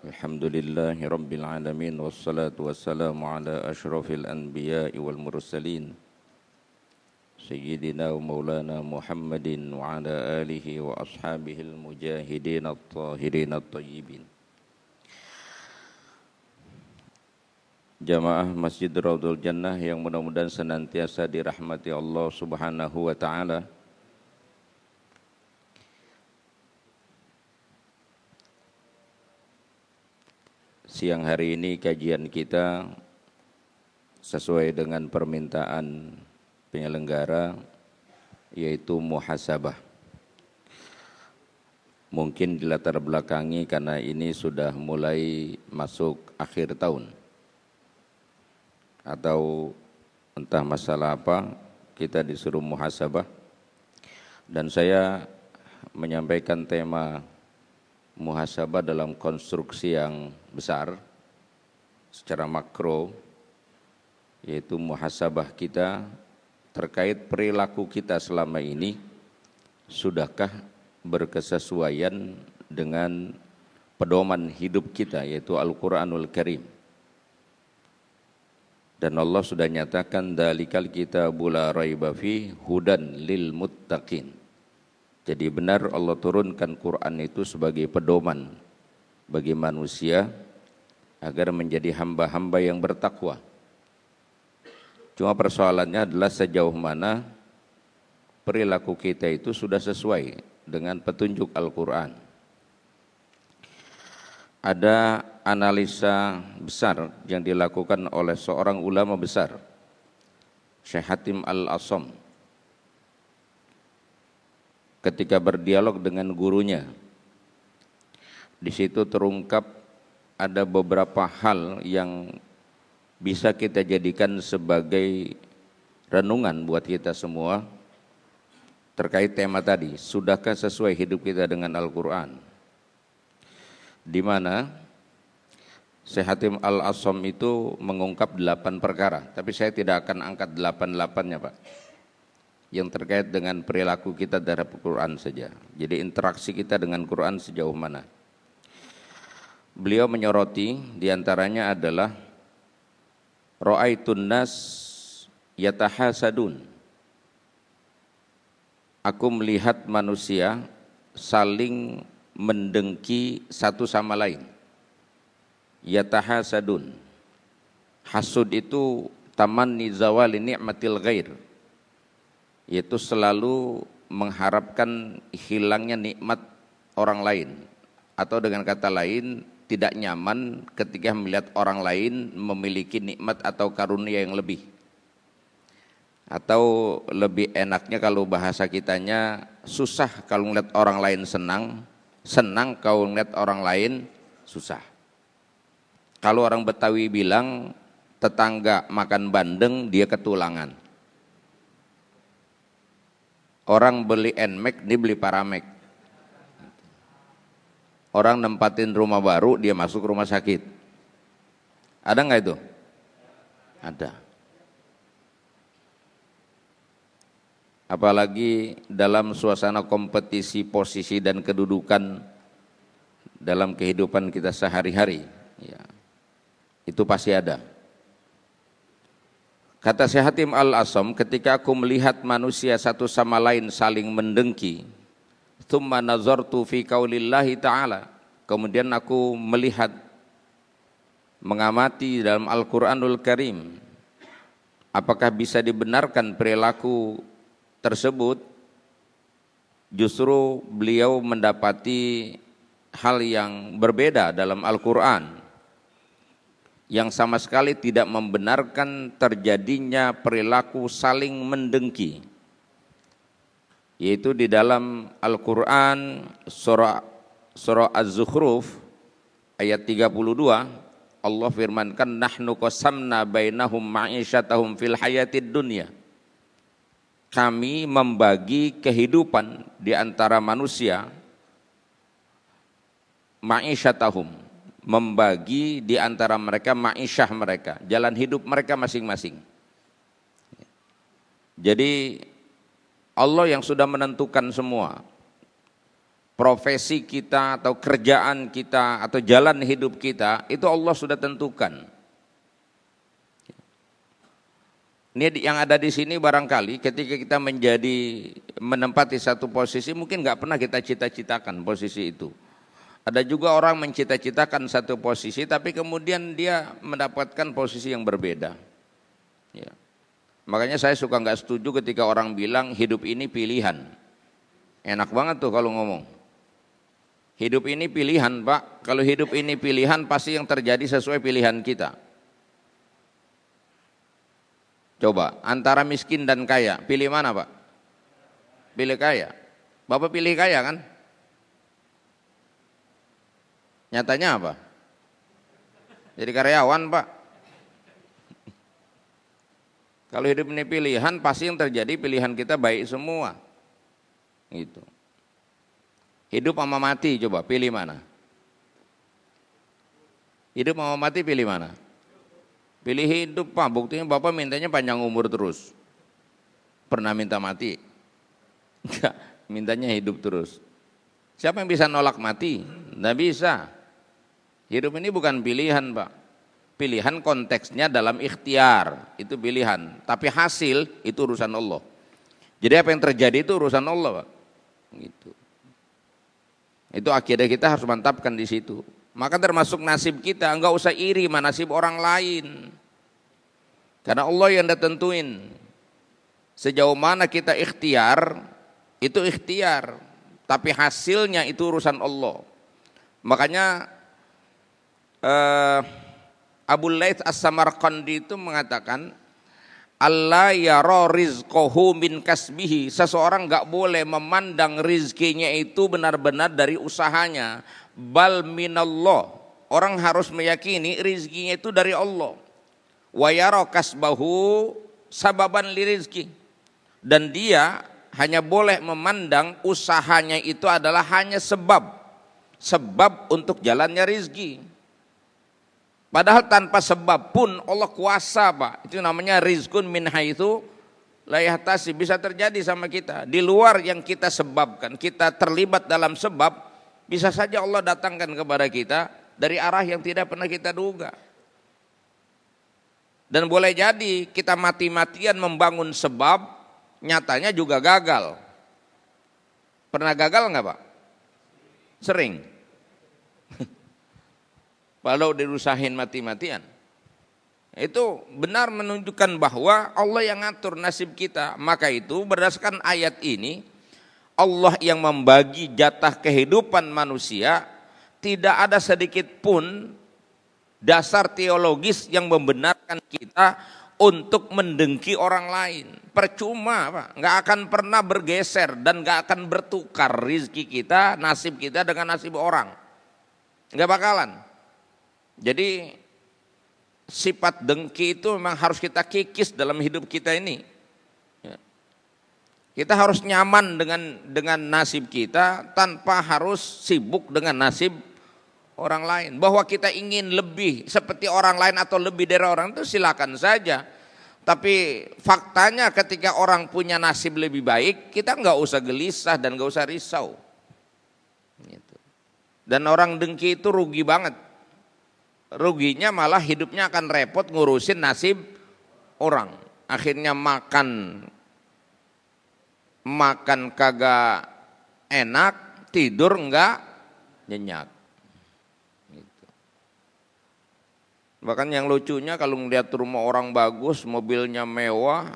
Alhamdulillahi Rabbil Alamin wassalatu wassalamu ala ashrafil anbiya'i wal mursalin Sayyidina wa maulana Muhammadin wa ala alihi wa ashabihil mujahidin at-tahirin at-tayyibin. Jamaah Masjid Raudhul Jannah yang mudah-mudahan senantiasa dirahmati Allah Subhanahu wa taala. Siang hari ini kajian kita sesuai dengan permintaan penyelenggara, yaitu muhasabah. Mungkin dilatar belakangi karena ini sudah mulai masuk akhir tahun, atau entah masalah apa kita disuruh muhasabah, dan saya menyampaikan tema muhasabah dalam konstruksi yang besar secara makro, yaitu muhasabah kita terkait perilaku kita selama ini sudahkah berkesesuaian dengan pedoman hidup kita, yaitu Al-Quranul Karim. Dan Allah sudah nyatakan dalikal kitabu la raiba fi hudan lil muttaqin. Jadi benar Allah turunkan Quran itu sebagai pedoman bagi manusia agar menjadi hamba-hamba yang bertakwa. Cuma persoalannya adalah sejauh mana perilaku kita itu sudah sesuai dengan petunjuk Al-Quran. Ada analisa besar yang dilakukan oleh seorang ulama besar, Syekh Hatim Al-Assam, ketika berdialog dengan gurunya. Di situ terungkap ada beberapa hal yang bisa kita jadikan sebagai renungan buat kita semua terkait tema tadi, sudahkah sesuai hidup kita dengan Al-Quran, di mana Syekh Hatim Al-Assam itu mengungkap 8 perkara, tapi saya tidak akan angkat 8-8-nya Pak, yang terkait dengan perilaku kita terhadap Quran saja. Jadi interaksi kita dengan Quran sejauh mana. Beliau menyoroti diantaranya adalah ra'aitun nas yatahasadun. Aku melihat manusia saling mendengki satu sama lain. Yatahasadun. Hasud itu tamanni zawali ni'matil ghair, yaitu selalu mengharapkan hilangnya nikmat orang lain, atau dengan kata lain tidak nyaman ketika melihat orang lain memiliki nikmat atau karunia yang lebih, atau lebih enaknya kalau bahasa kitanya susah kalau melihat orang lain senang, senang kalau melihat orang lain susah. Kalau orang Betawi bilang tetangga makan bandeng dia ketulangan. Orang beli NMAX, dia beli Paramek. Orang nempatin rumah baru, dia masuk rumah sakit. Ada nggak itu? Ada. Apalagi dalam suasana kompetisi posisi dan kedudukan dalam kehidupan kita sehari-hari, ya, itu pasti ada. Kata Syekh Hatim Al-Assam, ketika aku melihat manusia satu sama lain saling mendengki, tsumma nazartu fi qaulillahi ta'ala, kemudian aku melihat, mengamati dalam Al-Quranul Karim, apakah bisa dibenarkan perilaku tersebut. Justru beliau mendapati hal yang berbeda dalam Al-Quran, yang sama sekali tidak membenarkan terjadinya perilaku saling mendengki, yaitu di dalam Al-Quran surah Az-Zukhruf ayat 32, Allah firmankan, nahnu qasamna bainahum ma'isyatahum fil hayatid dunya, kami membagi kehidupan di antara manusia, ma'isyatahum, membagi di antara mereka ma'isyah mereka, jalan hidup mereka masing-masing. Jadi Allah yang sudah menentukan semua profesi kita atau kerjaan kita atau jalan hidup kita itu Allah sudah tentukan. Ini yang ada di sini barangkali ketika kita menempati satu posisi mungkin nggak pernah kita cita-citakan posisi itu. Ada juga orang mencita-citakan satu posisi tapi kemudian dia mendapatkan posisi yang berbeda. Ya. Makanya saya suka nggak setuju ketika orang bilang hidup ini pilihan. Enak banget tuh kalau ngomong. Hidup ini pilihan, Pak. Kalau hidup ini pilihan pasti yang terjadi sesuai pilihan kita. Coba antara miskin dan kaya, pilih mana Pak? Pilih kaya. Bapak pilih kaya kan? Nyatanya apa? Jadi karyawan Pak. Kalau hidup ini pilihan, pasti yang terjadi pilihan kita baik semua. Gitu. Hidup sama mati, coba pilih mana? Hidup sama mati pilih mana? Pilih hidup Pak, buktinya Bapak mintanya panjang umur terus. Pernah minta mati? Enggak, mintanya hidup terus. Siapa yang bisa nolak mati? Enggak bisa. Hidup ini bukan pilihan Pak. Pilihan konteksnya dalam ikhtiar, itu pilihan. Tapi hasil itu urusan Allah. Jadi apa yang terjadi itu urusan Allah Pak. Gitu. Itu akidah kita harus mantapkan di situ. Maka termasuk nasib kita, enggak usah iri sama nasib orang lain. Karena Allah yang udah tentuin. Sejauh mana kita ikhtiar, itu ikhtiar. Tapi hasilnya itu urusan Allah. Makanya Abu Laits As-Samarqandi itu mengatakan, Allah yara rizqahu min kasbihi. Seseorang enggak boleh memandang rizkinya itu benar-benar dari usahanya. Bal minallah, orang harus meyakini rizkinya itu dari Allah. Wa yara kasbahu sababan li rizki, dan dia hanya boleh memandang usahanya itu adalah hanya sebab untuk jalannya rizki. Padahal tanpa sebab pun Allah kuasa Pak. Itu namanya rizkun min haitsu la yahtasib, bisa terjadi sama kita di luar yang kita sebabkan. Kita terlibat dalam sebab, bisa saja Allah datangkan kepada kita dari arah yang tidak pernah kita duga. Dan boleh jadi kita mati-matian membangun sebab, nyatanya juga gagal. Pernah gagal enggak Pak? Sering. Kalau dirusahin mati-matian. Itu benar menunjukkan bahwa Allah yang ngatur nasib kita. Maka itu berdasarkan ayat ini, Allah yang membagi jatah kehidupan manusia, tidak ada sedikit pun dasar teologis yang membenarkan kita untuk mendengki orang lain. Percuma Pak, nggak akan pernah bergeser dan nggak akan bertukar rizki kita, nasib kita dengan nasib orang. Nggak bakalan. Jadi sifat dengki itu memang harus kita kikis dalam hidup kita ini. Kita harus nyaman dengan nasib kita tanpa harus sibuk dengan nasib orang lain. Bahwa kita ingin lebih seperti orang lain atau lebih dari orang itu silakan saja. Tapi faktanya ketika orang punya nasib lebih baik, kita nggak usah gelisah dan nggak usah risau. Gitu. Dan orang dengki itu rugi banget. Ruginya malah hidupnya akan repot ngurusin nasib orang. Akhirnya makan kagak enak, tidur enggak nyenyak. Gitu. Bahkan yang lucunya kalau ngeliat rumah orang bagus, mobilnya mewah,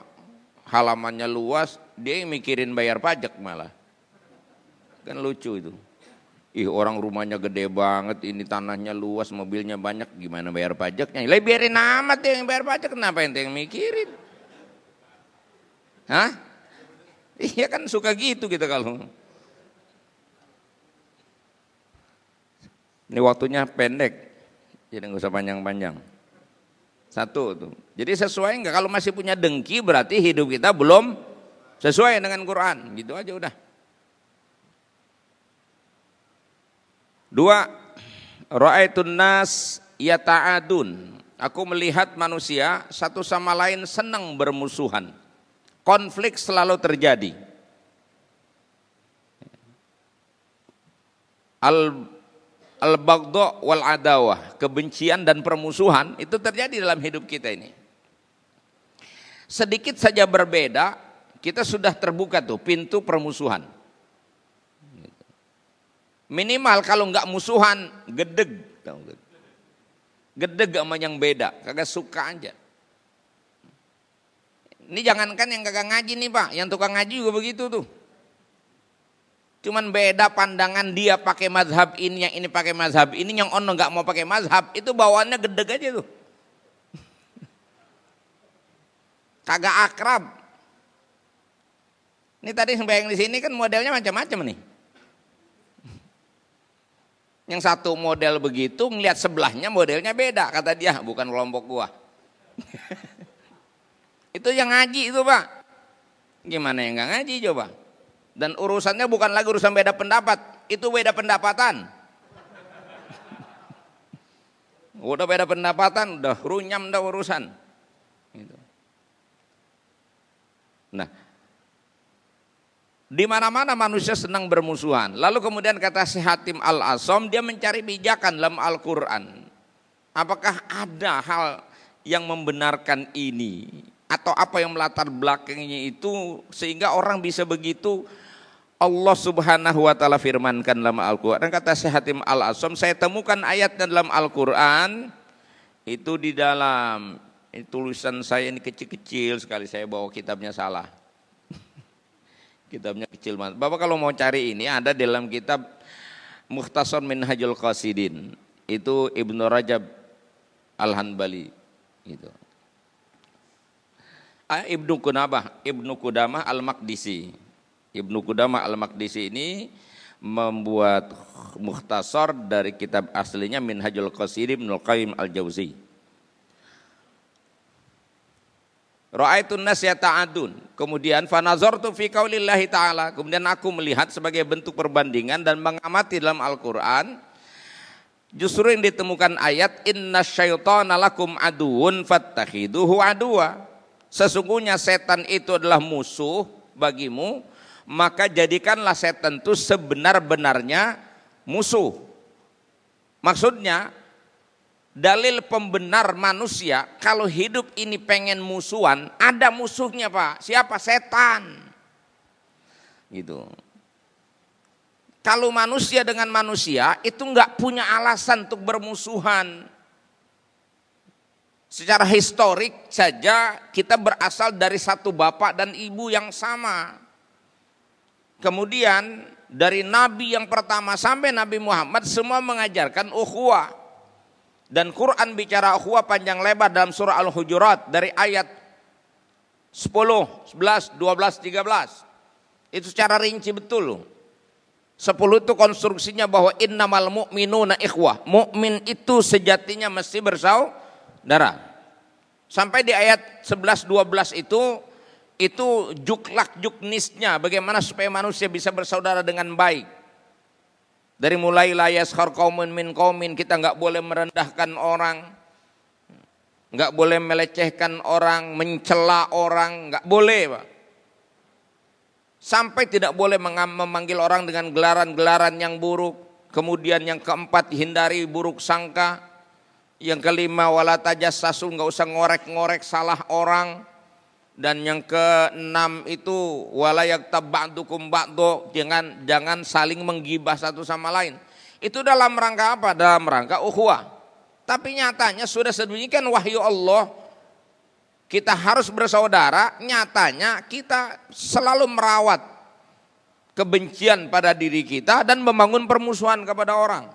halamannya luas, dia yang mikirin bayar pajak malah. Kan lucu itu. Ih, orang rumahnya gede banget, ini tanahnya luas, mobilnya banyak, gimana bayar pajaknya? Lah biarin amat yang bayar pajak, kenapa ente yang mikirin? Hah? Iya kan suka gitu kita kalau. Ini waktunya pendek, jadi nggak usah panjang-panjang. Satu tuh. Jadi sesuai nggak? Kalau masih punya dengki berarti hidup kita belum sesuai dengan Quran. Gitu aja udah. Dua, ra'aitun nas yata'adun. Aku melihat manusia satu sama lain senang bermusuhan. Konflik selalu terjadi. al-baghdha wal adawah, kebencian dan permusuhan itu terjadi dalam hidup kita ini. Sedikit saja berbeda, kita sudah terbuka tuh pintu permusuhan. Minimal kalau nggak musuhan, gedeg. Gedeg sama yang beda, kagak suka aja. Ini jangankan yang kagak ngaji nih Pak, yang tukang ngaji juga begitu tuh. Cuman beda pandangan, dia pakai mazhab ini, yang ini pakai mazhab ini, yang ono nggak mau pakai mazhab, itu bawaannya gedeg aja tuh. Kagak akrab. Ini tadi yang di sini kan modelnya macam-macam nih. Yang satu model begitu, ngelihat sebelahnya modelnya beda, kata dia, bukan kelompok gua. Itu yang ngaji itu Pak. Gimana yang nggak ngaji coba? Dan urusannya bukan lagi urusan beda pendapat, itu beda pendapatan. Udah beda pendapatan, udah runyam dah urusan. Gitu. Nah, di mana-mana manusia senang bermusuhan. Lalu kemudian kata si Hatim Al-Asam, dia mencari pijakan dalam Al-Quran. Apakah ada hal yang membenarkan ini? Atau apa yang melatar belakangnya itu sehingga orang bisa begitu? Allah Subhanahu wa taala firmankan dalam Al-Qur'an, kata Syekh Hatim Al-Asam, saya temukan ayatnya dalam Al-Qur'an itu di dalam tulisan saya ini kecil-kecil sekali, saya bawa kitabnya salah. Kitabnya kecil banget. Bapak kalau mau cari ini ada dalam kitab Mukhtasar Minhajul Qasidin. Itu Ibnu Rajab Al-Hanbali gitu. Ibnu Qudamah Al-Maqdisi. Ibnu Qudamah Al-Maqdisi ini membuat mukhtasar dari kitab aslinya Minhajul Qasidin Ibnu Qayyim Al-Jauzi. Ra'aitun nas yata'adun. Kemudian fanazartu fi qaulillahi ta'ala. Kemudian aku melihat sebagai bentuk perbandingan dan mengamati dalam Al-Qur'an, justru yang ditemukan ayat innasyaitana lakum aduwwun fattakhiduhu aduwa. Sesungguhnya setan itu adalah musuh bagimu, maka jadikanlah setan itu sebenar-benarnya musuh. Maksudnya dalil pembenar manusia kalau hidup ini pengen musuhan, ada musuhnya Pak. Siapa? Setan. Gitu. Kalau manusia dengan manusia itu nggak punya alasan untuk bermusuhan. Secara historik saja kita berasal dari satu bapak dan ibu yang sama. Kemudian dari Nabi yang pertama sampai Nabi Muhammad semua mengajarkan ukhuwah. Dan Quran bicara ukhuwah panjang lebar dalam surah Al-Hujurat dari ayat 10, 11, 12, 13. Itu secara rinci betul. 10 itu konstruksinya bahwa innamal mu'minuna ikhwah. Mukmin itu sejatinya mesti bersaudara. Sampai di ayat 11, 12 itu juklak juknisnya bagaimana supaya manusia bisa bersaudara dengan baik. Dari mulai la yaskhar qaumun min qaumin, kita enggak boleh merendahkan orang, enggak boleh melecehkan orang, mencela orang, enggak boleh, Pak. Sampai tidak boleh memanggil orang dengan gelaran-gelaran yang buruk. Kemudian yang keempat, hindari buruk sangka. Yang kelima, wala tajassasu, enggak usah ngorek-ngorek salah orang. Dan yang keenam itu wala yaktab ba'dukum ba'du, jangan saling menggibah satu sama lain. Itu dalam rangka apa? Dalam rangka ukhuwah. Tapi nyatanya sudah sedemikian wahyu Allah, kita harus bersaudara, nyatanya kita selalu merawat kebencian pada diri kita dan membangun permusuhan kepada orang.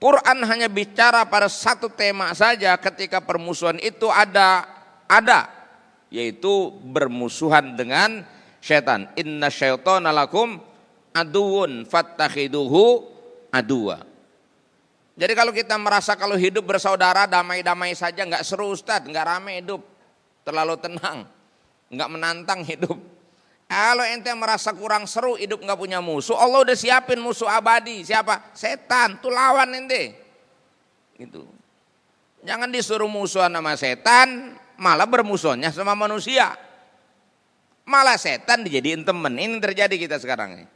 Quran hanya bicara pada satu tema saja ketika permusuhan itu ada, yaitu bermusuhan dengan syaitan. Inna syaitana lakum aduwwun fattakhiduhu aduwa. Jadi kalau kita merasa kalau hidup bersaudara damai-damai saja, nggak seru Ustadz, nggak rame hidup, terlalu tenang, nggak menantang hidup. Kalau ente merasa kurang seru hidup nggak punya musuh, Allah udah siapin musuh abadi. Siapa? Setan. Tuh lawan ente. Gitu. Jangan disuruh musuhan sama setan, malah bermusuhannya sama manusia. Malah setan dijadiin temen. Ini terjadi kita sekarang.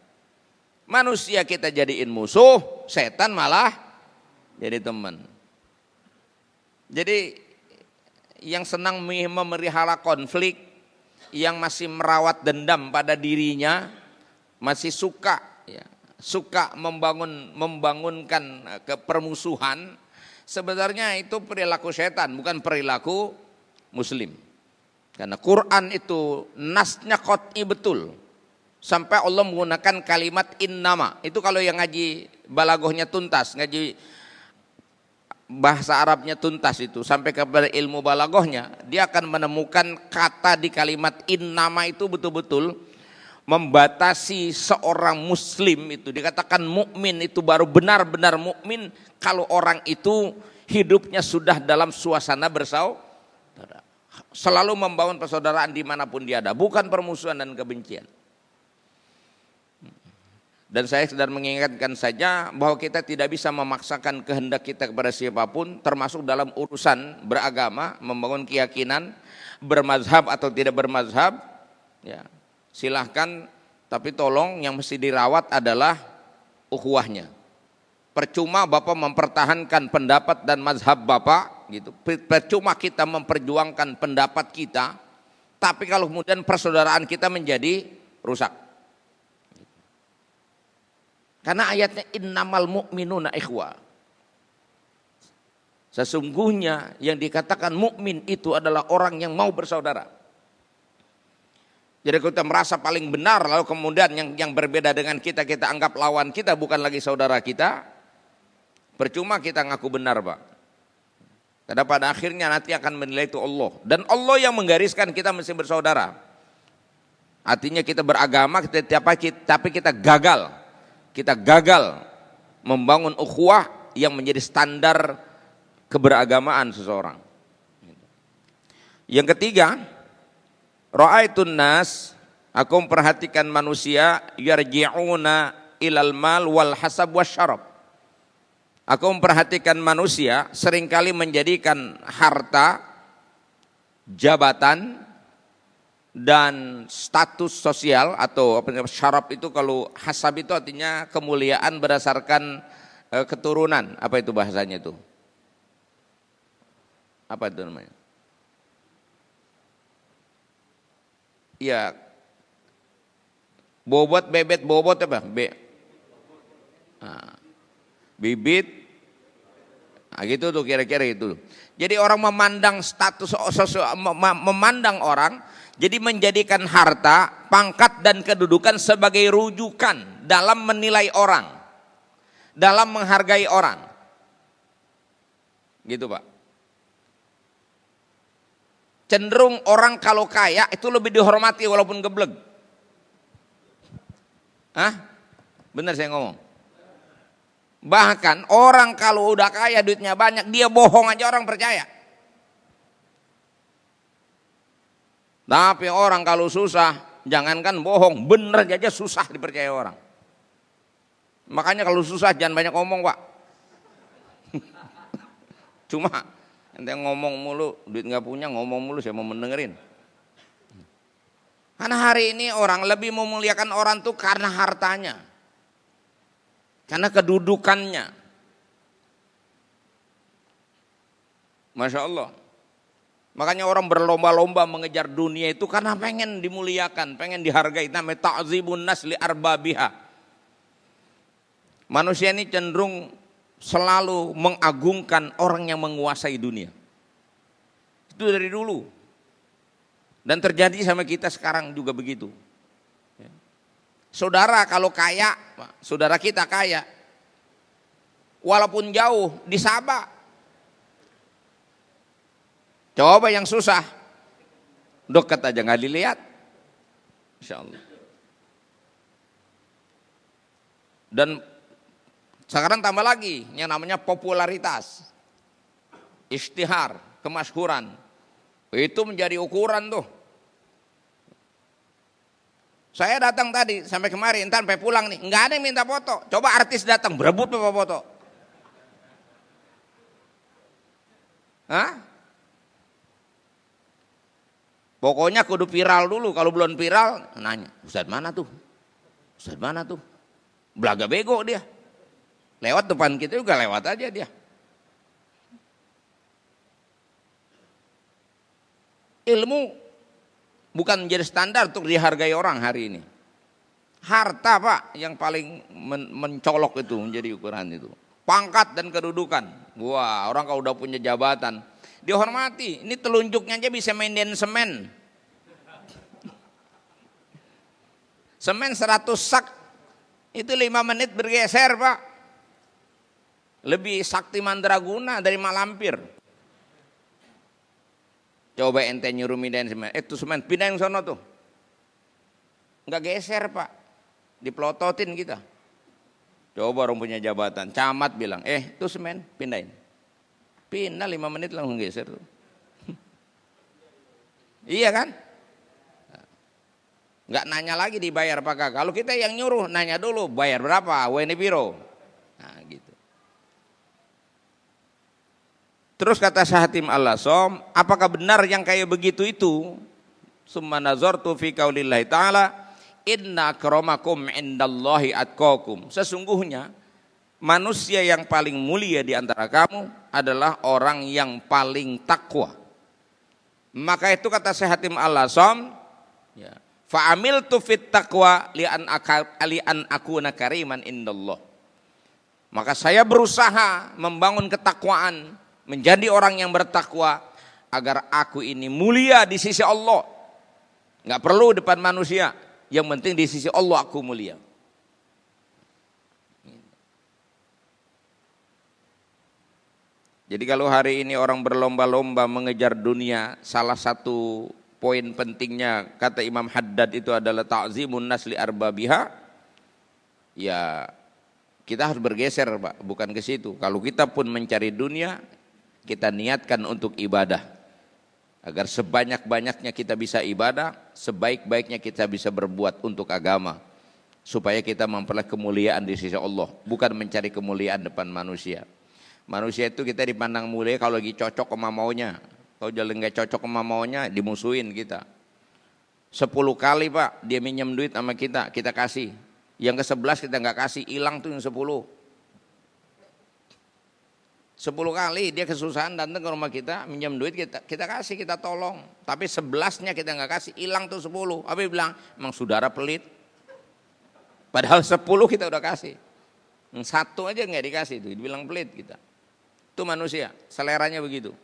Manusia kita jadiin musuh, setan malah jadi teman. Jadi yang senang memelihara konflik, yang masih merawat dendam pada dirinya, masih suka membangunkan permusuhan, sebenarnya itu perilaku setan, bukan perilaku muslim. Karena Quran itu nasnya qat'i betul. Sampai Allah menggunakan kalimat innama. Itu kalau yang ngaji balagohnya tuntas, ngaji bahasa Arabnya tuntas itu sampai kepada ilmu balagohnya, dia akan menemukan kata di kalimat innama itu betul-betul membatasi seorang muslim itu. Dikatakan mukmin itu baru benar-benar mukmin kalau orang itu hidupnya sudah dalam suasana bersaudara, selalu membangun persaudaraan dimanapun dia ada, bukan permusuhan dan kebencian. Dan saya sedang mengingatkan saja bahwa kita tidak bisa memaksakan kehendak kita kepada siapapun, termasuk dalam urusan beragama, membangun keyakinan, bermazhab atau tidak bermazhab. Ya, silahkan, tapi tolong yang mesti dirawat adalah ukhuwahnya. Percuma Bapak mempertahankan pendapat dan mazhab Bapak, gitu. Percuma kita memperjuangkan pendapat kita, tapi kalau kemudian persaudaraan kita menjadi rusak. Karena ayatnya innamal mu'minuna ikhwah. Sesungguhnya yang dikatakan mukmin itu adalah orang yang mau bersaudara. Jadi kita merasa paling benar, lalu kemudian yang berbeda dengan kita anggap lawan kita, bukan lagi saudara kita. Percuma kita ngaku benar, Pak. Karena pada akhirnya nanti akan menilai itu Allah. Dan Allah yang menggariskan kita mesti bersaudara. Artinya kita beragama, tapi kita gagal. Kita gagal membangun ukhuwah yang menjadi standar keberagamaan seseorang. Yang ketiga, ra'aitun nas, aku memperhatikan manusia yarji'una ilal mal wal hasab wasyarab. Aku memperhatikan manusia seringkali menjadikan harta, jabatan, dan status sosial atau syarab itu, kalau hasab itu artinya kemuliaan berdasarkan keturunan. Apa itu bahasanya itu? Apa itu namanya? Ya, bobot, bebet, bobot apa? Bibit, gitu tuh kira-kira itu. Jadi orang memandang status sosial, memandang orang, jadi menjadikan harta, pangkat dan kedudukan sebagai rujukan dalam menilai orang, dalam menghargai orang. Gitu, Pak. Cenderung orang kalau kaya itu lebih dihormati walaupun geblek. Benar saya ngomong? Bahkan orang kalau udah kaya, duitnya banyak, dia bohong aja orang percaya. Tapi orang kalau susah, jangankan bohong, bener aja susah dipercaya orang. Makanya kalau susah jangan banyak ngomong, Pak. Cuma ente ngomong mulu, duit nggak punya, ngomong mulu, saya mau mendengerin. Karena hari ini orang lebih memuliakan orang tuh karena hartanya, karena kedudukannya. Masya Allah. Makanya orang berlomba-lomba mengejar dunia itu karena pengen dimuliakan, pengen dihargai. Namanya ta'zibun nas li arbabiha. Manusia ini cenderung selalu mengagungkan orang yang menguasai dunia. Itu dari dulu. Dan terjadi sama kita sekarang juga begitu. Saudara kalau kaya, saudara kita kaya, walaupun jauh disaba. Coba yang susah, dekat aja nggak dilihat, insya Allah. Dan sekarang tambah lagi yang namanya popularitas, ishtihar, kemasyhuran, itu menjadi ukuran tuh. Saya datang tadi sampai kemarin, entar sampai pulang nih, nggak ada yang minta foto. Coba artis datang berebut bapak foto. Pokoknya kudu viral dulu, kalau belum viral nanya, Ustadz mana tuh? Ustadz mana tuh? Belaga bego dia. Lewat depan kita juga lewat aja dia. Ilmu bukan menjadi standar untuk dihargai orang hari ini. Harta Pak yang paling mencolok itu menjadi ukuran itu. Pangkat dan kedudukan. Wah, orang kalau udah punya jabatan dihormati. Ini telunjuknya aja bisa maintain semen. Semen 100 sak itu 5 menit bergeser Pak. Lebih sakti mandraguna dari Malampir. Coba ente nyuruh mindahin semen. Itu semen pindahin sono tuh. Enggak geser Pak. Dipelototin kita. Coba orang punya jabatan. Camat bilang, itu semen pindahin. Pindah 5 menit langsung geser tuh. Iya kan? Enggak nanya lagi dibayar apa kagak. Kalau kita yang nyuruh nanya dulu bayar berapa, WNI Biro. Nah gitu. Terus kata Syahatim Al-Asom, apakah benar yang kayak begitu itu? Summa nazartu fi qaulillahi ta'ala, inna akramakum indallahi atqakum. Sesungguhnya manusia yang paling mulia di antara kamu adalah orang yang paling takwa. Maka itu kata Syahatim Al-Asom, ya, fa'amiltu fit taqwa li'an akuna kariman indallah. Maka saya berusaha membangun ketakwaan, menjadi orang yang bertakwa agar aku ini mulia di sisi Allah. Enggak perlu depan manusia, yang penting di sisi Allah aku mulia. Jadi kalau hari ini orang berlomba-lomba mengejar dunia, salah satu poin pentingnya kata Imam Haddad itu adalah ta'zimun nasli arbabiha. Ya kita harus bergeser Pak, bukan ke situ. Kalau kita pun mencari dunia, kita niatkan untuk ibadah. Agar sebanyak-banyaknya kita bisa ibadah, sebaik-baiknya kita bisa berbuat untuk agama. Supaya kita memperoleh kemuliaan di sisi Allah, bukan mencari kemuliaan depan manusia. Manusia itu kita dipandang mulia kalau lagi cocok sama maunya. Kalau jalan nggak cocok sama maunya, dimusuhin kita. 10 kali Pak, dia minjem duit sama kita, kita kasih. Yang ke-11 kita nggak kasih, hilang tuh yang 10. 10 kali dia kesusahan datang ke rumah kita, minjem duit, kita kasih, kita tolong. Tapi 11-nya kita nggak kasih, hilang tuh 10. Apa dia bilang? Emang saudara pelit. Padahal 10 kita udah kasih. Yang 1 aja nggak dikasih tuh, dibilang pelit kita. Itu manusia, seleranya begitu.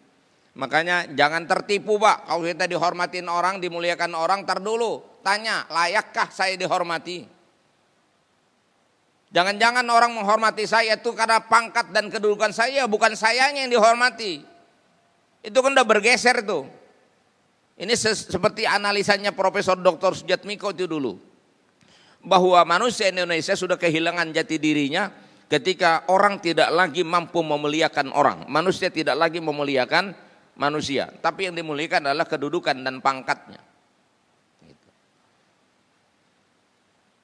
Makanya jangan tertipu Pak, kalau kita dihormatin orang, dimuliakan orang, tar dulu tanya, layakkah saya dihormati? Jangan-jangan orang menghormati saya itu karena pangkat dan kedudukan saya, bukan sayanya yang dihormati. Itu kan udah bergeser tuh. Ini seperti analisanya Profesor Dr. Sujatmiko itu dulu. Bahwa manusia Indonesia sudah kehilangan jati dirinya ketika orang tidak lagi mampu memuliakan orang. Manusia tidak lagi memuliakan manusia, tapi yang dimuliakan adalah kedudukan dan pangkatnya.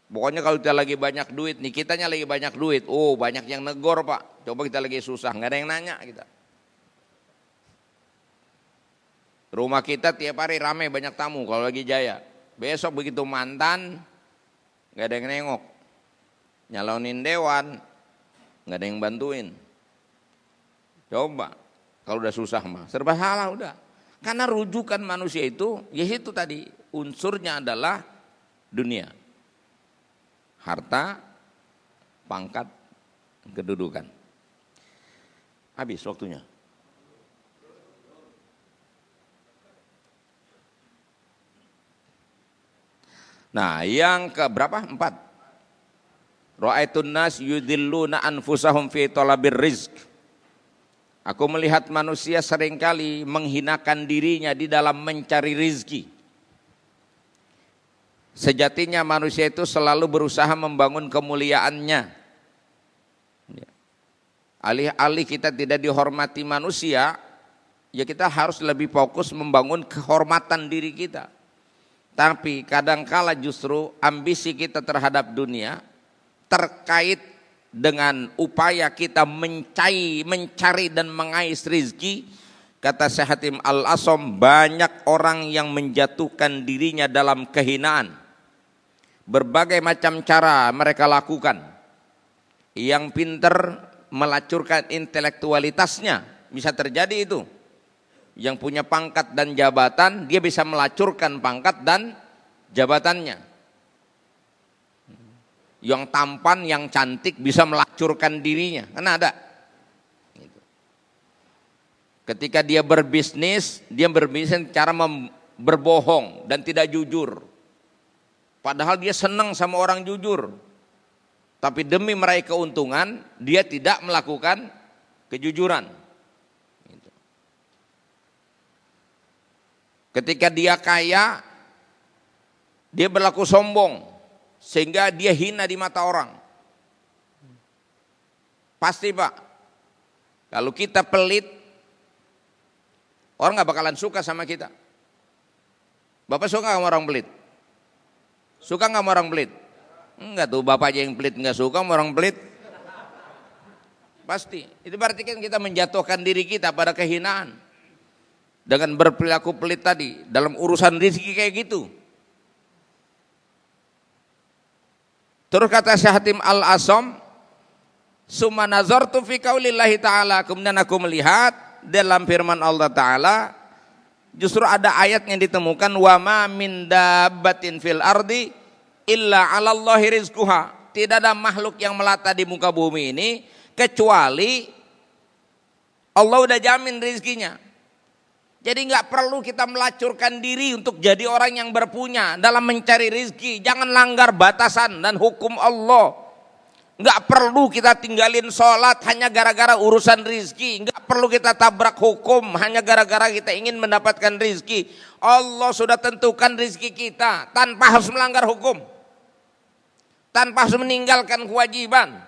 Pokoknya kalau kita lagi banyak duit, nih kitanya lagi banyak duit, banyak yang negor Pak. Coba kita lagi susah, nggak ada yang nanya kita. Rumah kita tiap hari ramai banyak tamu kalau lagi jaya. Besok begitu mantan, nggak ada yang nengok. Nyalonin dewan, nggak ada yang bantuin. Coba kalau udah susah mah, serba salah udah. Karena rujukan manusia itu, ya itu tadi unsurnya adalah dunia. Harta, pangkat, kedudukan. Habis waktunya. Nah, yang ke berapa? 4. Ra'aitun nas yudhilluna anfusahum fi talabir rizq. Aku melihat manusia seringkali menghinakan dirinya di dalam mencari rizki. Sejatinya manusia itu selalu berusaha membangun kemuliaannya. Alih-alih kita tidak dihormati manusia, ya kita harus lebih fokus membangun kehormatan diri kita. Tapi kadangkala justru ambisi kita terhadap dunia terkait dengan upaya kita mencari dan mengais rizki. Kata Syahatim Al-Asom, banyak orang yang menjatuhkan dirinya dalam kehinaan. Berbagai macam cara mereka lakukan. yang pinter melacurkan intelektualitasnya, bisa terjadi itu. Yang punya pangkat dan jabatan, dia bisa melacurkan pangkat dan jabatannya. Yang tampan, yang cantik bisa melacurkan dirinya, kan ada. Ketika dia berbisnis cara berbohong dan tidak jujur. Padahal dia senang sama orang jujur. Tapi demi meraih keuntungan, dia tidak melakukan kejujuran. Ketika dia kaya, dia berlaku sombong, sehingga dia hina di mata orang. Pasti Pak, kalau kita pelit, orang gak bakalan suka sama kita. Bapak suka sama orang pelit? Suka gak sama orang pelit? Enggak tuh, bapak aja yang pelit gak suka sama orang pelit. Pasti, itu berarti kan kita menjatuhkan diri kita pada kehinaan. Dengan berperilaku pelit tadi, dalam urusan rezeki kayak gitu. Terus kata Syekh Hatim Al-Asham, summa nazartu fi qaulillahi ta'ala, kemudian aku melihat dalam firman Allah Ta'ala, justru ada ayat yang ditemukan, wa ma min dabbatin fil ardi illa 'alallahi rizquha. Tidak ada makhluk yang melata di muka bumi ini kecuali Allah udah jamin rezekinya. Jadi nggak perlu kita melacurkan diri untuk jadi orang yang berpunya dalam mencari rezeki. Jangan langgar batasan dan hukum Allah. Nggak perlu kita tinggalin sholat hanya gara-gara urusan rezeki. Nggak perlu kita tabrak hukum hanya gara-gara kita ingin mendapatkan rezeki. Allah sudah tentukan rezeki kita tanpa harus melanggar hukum, tanpa harus meninggalkan kewajiban.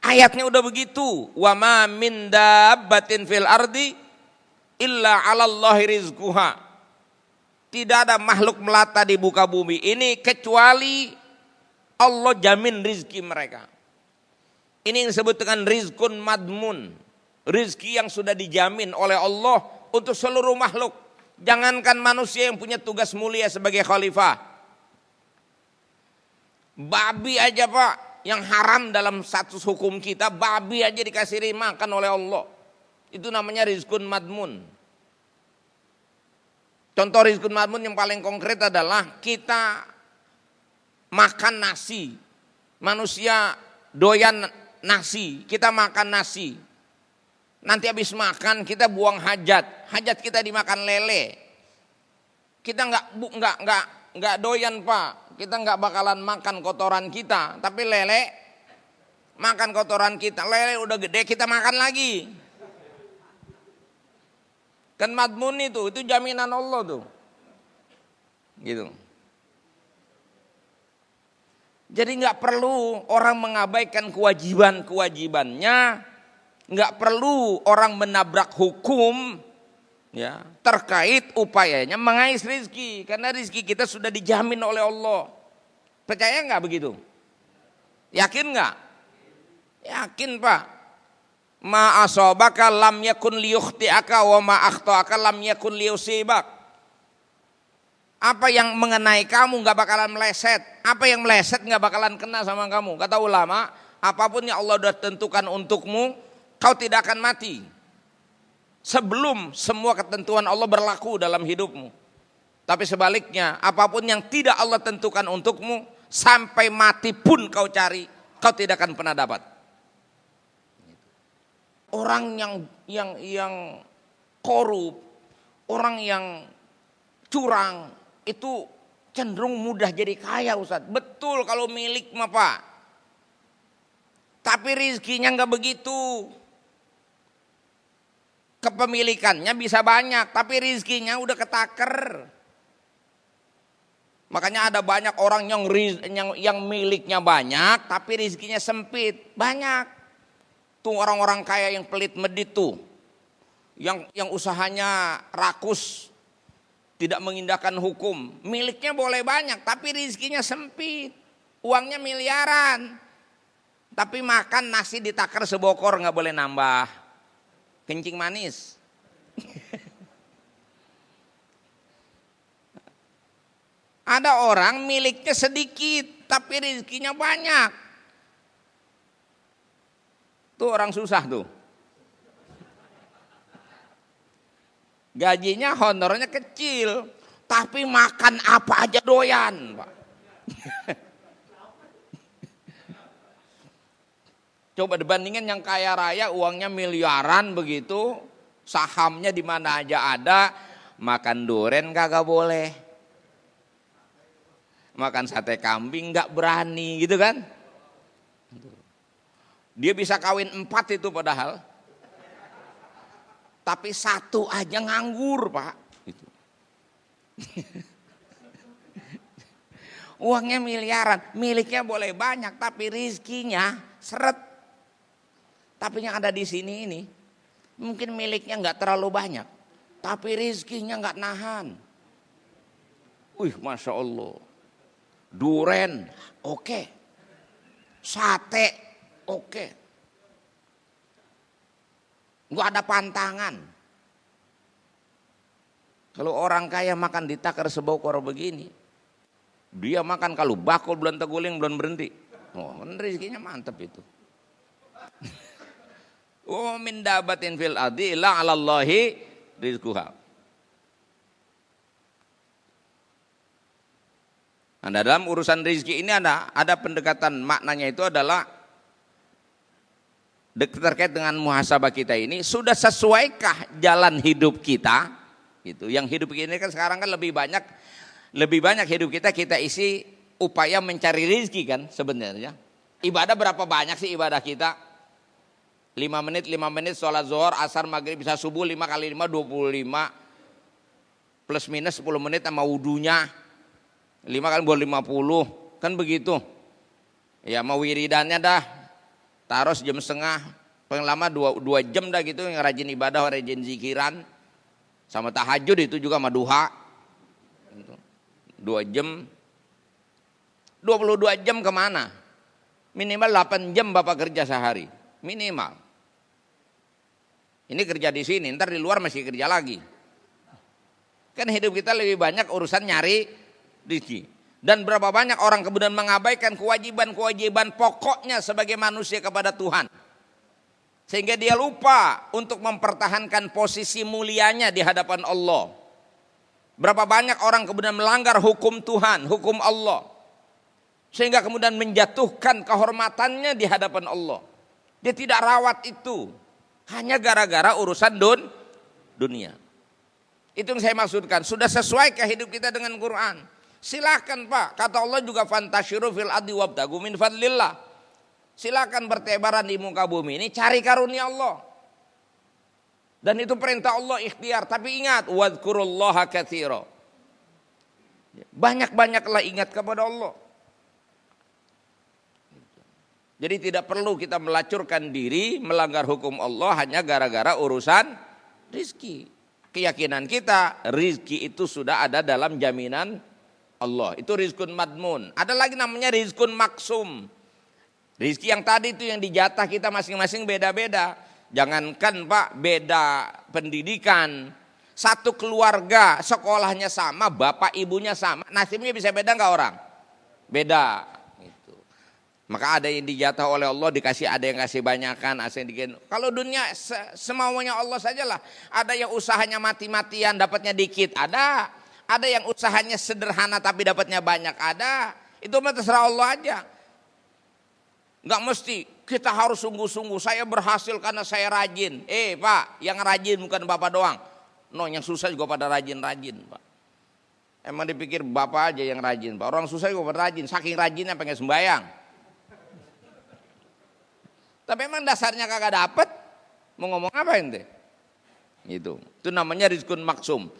Ayatnya udah begitu. Wa ma min dabbatin fil ardi illa 'alallahi rizquha. Tidak ada makhluk melata di muka bumi ini kecuali Allah jamin rizki mereka. Ini yang disebut dengan rizkun madmun. Rizki yang sudah dijamin oleh Allah untuk seluruh makhluk. Jangankan manusia yang punya tugas mulia sebagai khalifah. Babi aja Pak, yang haram dalam status hukum kita, babi aja dikasih makan oleh Allah. Itu namanya rizkun madmun. Contoh rizkun madmun yang paling konkret adalah kita makan nasi. Manusia doyan nasi, kita makan nasi. Nanti habis makan kita buang hajat. Hajat kita dimakan lele. Kita nggak doyan Pak. Kita nggak bakalan makan kotoran kita, tapi lele makan kotoran kita. Lele udah gede kita makan lagi. Kan madmun itu jaminan Allah tuh. Gitu. Jadi nggak perlu orang mengabaikan kewajibannya, nggak perlu orang menabrak hukum ya terkait upayanya mengais rezeki, karena rezeki kita sudah dijamin oleh Allah. Percaya nggak begitu? Yakin nggak? Yakin Pak. Ma asobaka lam yakun liyukhti'aka wa ma akhta'aka lam yakun liyusibak. Apa yang mengenai kamu nggak bakalan meleset. Apa yang meleset nggak bakalan kena sama kamu. Kata ulama, apapun yang Allah sudah tentukan untukmu, kau tidak akan mati sebelum semua ketentuan Allah berlaku dalam hidupmu. Tapi sebaliknya, apapun yang tidak Allah tentukan untukmu, sampai mati pun kau cari, kau tidak akan pernah dapat. Orang yang korup, orang yang curang itu cenderung mudah jadi kaya Ustaz. Betul kalau milik mah Pak. Tapi rizkinya nggak begitu. Kepemilikannya bisa banyak, tapi rizkinya udah ketaker. Makanya ada banyak orang yang miliknya banyak, tapi rizkinya sempit. Banyak. Tuh orang-orang kaya yang pelit medit tuh, yang usahanya rakus, tidak mengindahkan hukum, miliknya boleh banyak, tapi rizkinya sempit, uangnya miliaran, tapi makan nasi ditakar sebokor nggak boleh nambah, kencing manis. Ada orang miliknya sedikit, tapi rizkinya banyak. Tuh orang susah tuh. Gajinya, honornya kecil, tapi makan apa aja doyan, Pak. Coba dibandingin yang kaya raya, uangnya miliaran begitu, sahamnya di mana aja ada, makan duren kagak boleh, makan sate kambing nggak berani, gitu kan? Dia bisa kawin 4 itu padahal, tapi 1 aja nganggur, Pak. Gitu. Uangnya miliaran, miliknya boleh banyak, tapi rizkinya seret. Tapi yang ada di sini ini, mungkin miliknya nggak terlalu banyak, tapi rizkinya nggak nahan. Masya Allah, duren, oke. Sate, oke. Nggak ada pantangan. Kalau orang kaya makan di takar sebokor begini, dia makan kalau bakul belum teguling belum berhenti. Rezekinya mantap itu. Min dabatin fil ardi illa 'alallahi rizquha. Nah, dalam urusan rezeki ini ada pendekatan, maknanya itu adalah terkait dengan muhasabah kita ini, sudah sesuaikah jalan hidup kita? Gitu. Yang hidup ini kan sekarang kan lebih banyak hidup kita isi upaya mencari rezeki kan sebenarnya. Ibadah berapa banyak sih ibadah kita? 5 menit sholat zuhur, asar, maghrib, bisa subuh 5 kali 5 25, plus minus 10 menit sama wudunya 5 kali buat 50, kan begitu ya. Mau wiridannya dah taruh jam setengah, paling lama 2 jam dah gitu, yang rajin ibadah, rajin zikiran, sama tahajud itu juga sama duha 2 jam. 22 jam kemana? Minimal 8 jam Bapak kerja sehari, minimal. Ini kerja di sini, ntar di luar masih kerja lagi. Kan hidup kita lebih banyak urusan nyari rezeki. Dan berapa banyak orang kemudian mengabaikan kewajiban-kewajiban pokoknya sebagai manusia kepada Tuhan. Sehingga dia lupa untuk mempertahankan posisi mulianya di hadapan Allah. Berapa banyak orang kemudian melanggar hukum Tuhan, hukum Allah. Sehingga kemudian menjatuhkan kehormatannya di hadapan Allah. Dia tidak rawat itu. Hanya gara-gara urusan dunia. Itu yang saya maksudkan. Sudah sesuaikah hidup kita dengan Quran? Silakan Pak. Kata Allah juga fantasyiru fil ardi wabtagu min fadlillah. Silakan bertebaran di muka bumi ini, cari karunia Allah. Dan itu perintah Allah, ikhtiar. Tapi ingat, wadhkurullaha katsira. Banyak-banyaklah ingat kepada Allah. Jadi tidak perlu kita melacurkan diri, melanggar hukum Allah hanya gara-gara urusan rizki. Keyakinan kita, rizki itu sudah ada dalam jaminan Allah. Itu rizkun madmun. Ada lagi namanya rizkun maksum. Rizki yang tadi itu yang dijatah kita masing-masing beda-beda. Jangankan Pak, beda pendidikan. Satu keluarga, sekolahnya sama, bapak ibunya sama. Nasibnya bisa beda nggak orang? Beda. Maka ada yang dijatah oleh Allah, dikasih, ada yang kasih banyakan, ada yang dikasih. Kalau dunia semaunya Allah sajalah. Ada yang usahanya mati-matian, dapatnya dikit, ada. Ada yang usahanya sederhana tapi dapatnya banyak, ada. Itu mah terserah Allah aja. Enggak mesti kita harus sungguh-sungguh. Saya berhasil karena saya rajin. Pak, yang rajin bukan Bapak doang. No, yang susah juga pada rajin-rajin Pak. Emang dipikir Bapak aja yang rajin Pak. Orang susah juga pada rajin. Saking rajinnya pengen sembahyang. Tapi emang dasarnya kagak dapet, mau ngomong apa ente? Itu namanya rizkun maksum.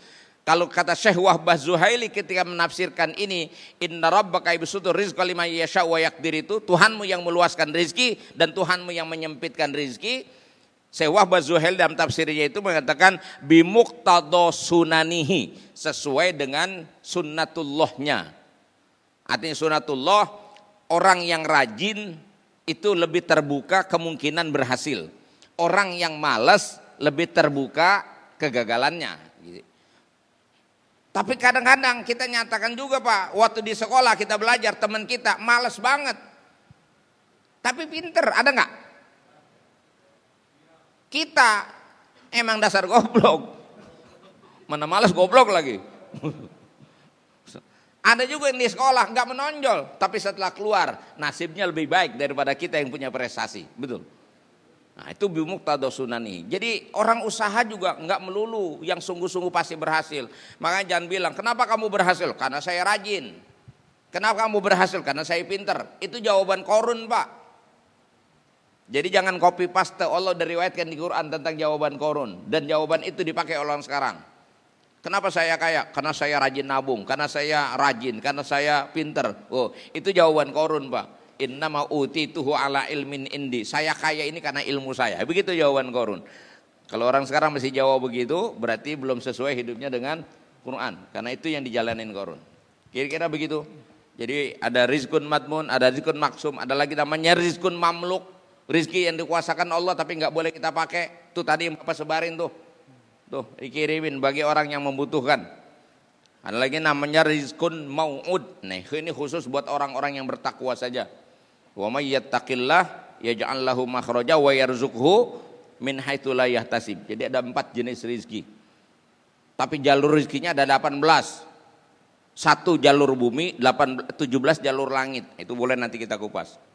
Kalau kata Syekh Wahbah Zuhaili ketika menafsirkan ini, inna rabbaka yabsutur rizqa liman yasha'u wa yaqdir, itu Tuhanmu yang meluaskan rizki dan Tuhanmu yang menyempitkan rizki. Syekh Wahbah Zuhaili dalam tafsirnya itu mengatakan bimuqtadha sunanihi, sesuai dengan sunnatullahnya. Artinya sunnatullah, orang yang rajin itu lebih terbuka kemungkinan berhasil. Orang yang malas lebih terbuka kegagalannya. Tapi kadang-kadang kita nyatakan juga Pak, waktu di sekolah kita belajar, teman kita malas banget. Tapi pinter, ada nggak? Kita emang dasar goblok. Mana malas goblok lagi. Ada juga yang di sekolah nggak menonjol, tapi setelah keluar nasibnya lebih baik daripada kita yang punya prestasi, betul. Nah itu bimuqtadha sunani. Jadi orang usaha juga nggak melulu yang sungguh-sungguh pasti berhasil. Makanya jangan bilang kenapa kamu berhasil? Karena saya rajin. Kenapa kamu berhasil? Karena saya pinter. Itu jawaban Qarun, Pak. Jadi jangan copy paste Allah diriwayatkan di Quran tentang jawaban Qarun, dan jawaban itu dipakai orang sekarang. Kenapa saya kaya? Karena saya rajin nabung, karena saya rajin, karena saya pinter. Oh, itu jawaban Qarun, Pak. Innama utituhu ala ilmin indi. Saya kaya ini karena ilmu saya. Begitu jawaban Qarun. Kalau orang sekarang masih jawab begitu, berarti belum sesuai hidupnya dengan Quran. Karena itu yang dijalanin Qarun. Kira-kira begitu. Jadi ada rizkun madmun, ada rizkun maksum, ada lagi namanya rizkun mamluk. Rizki yang dikuasakan Allah tapi nggak boleh kita pakai. Itu tadi yang Bapak sebarin tuh. Tuh dikirimin bagi orang yang membutuhkan. Ada lagi namanya rizkun mau'ud. Nah ini khusus buat orang-orang yang bertakwa saja. Wa may yattaqillah yaj'al lahu makhraja wa yarzuqhu min haitsu la yahtasib. Jadi ada 4 jenis rizki. Tapi jalur rizkinya ada 18. 1 jalur bumi, 17 jalur langit. Itu boleh nanti kita kupas.